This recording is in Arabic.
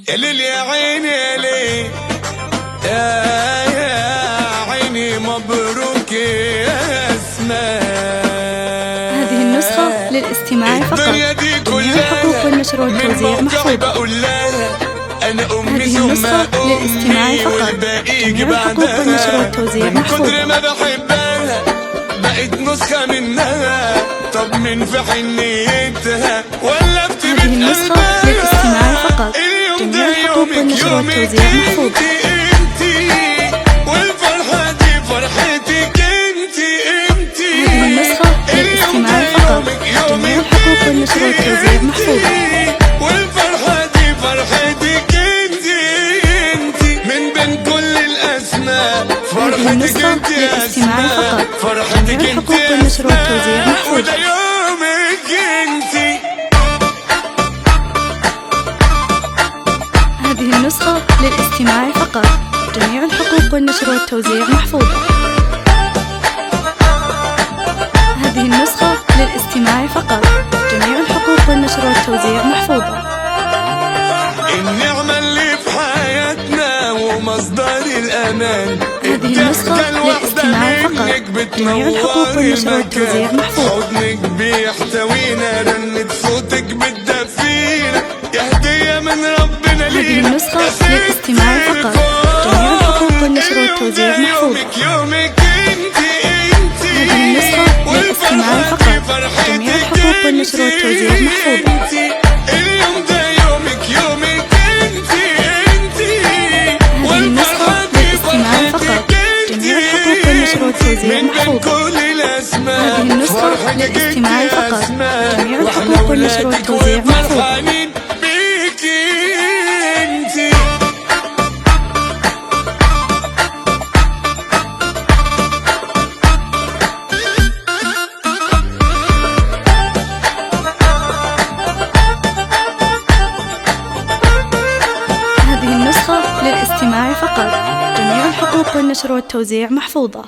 يا ليل يا عيني يا ليل يا عيني مبروك يا اسماء. هذه النسخة للاستماع فقط. الدنيا دي جميع الحقوق والنشر والتوزيع محفوظة. بقول لها أنا أمي هذه ثم النسخة للاستماع أمي فقط. والباقي يجي جميع الحقوق والنشر بعدها. والتوزيع من كتر محفوظة. ما بحبها بقيت نسخة منها. طب من في حنيتها ولا في هذه النسخة للاستماع فقط. اليوم جميع ده الحقوق يومك والنشر يومك والتوزيع محفوظة. انتي والفرحة دي فرحتك انتي. هذه النسخة للاستماع فقط. جميع الحقوق والنشر والتوزيع محفوظة. والفرحة دي فرحتك انتي من بين كل الأسماء. هذه النسخة للاستماع فقط. جميع الحقوق والنشر والتوزيع محفوظة. وده يومك انتي. هذه النسخة للاستماع فقط. جميع الحقوق والنشر والتوزيع محفوظة. هذه النسخة للاستماع فقط. جميع الحقوق والنشر والتوزيع محفوظة. النعمة اللي في حياتنا ومصدر الأمان. هذه النسخة للاستماع فقط. جميع الحقوق والنشر والتوزيع محفوظة. حضنك بيحتوينا رنة صوتك بتدفينا يا هدية من ربنا لينا. هذه النسخة للاستماع فقط. جميع الحقوق والنشر والتوزيع محفوظة. يومك انتي انتي. هذه النسخة للاستماع فقط. جميع الحقوق والنشر والتوزيع محفوظة. اليوم ده يومك يومك انتي انتي. هذه النسخة للاستماع فقط. جميع الحقوق والنشر والتوزيع محفوظة. هذه النسخة للاستماع فقط. جميع الحقوق والنشر والتوزيع محفوظة. هذه النسخة للاستماع فقط. جميع الحقوق والنشر والتوزيع محفوظة.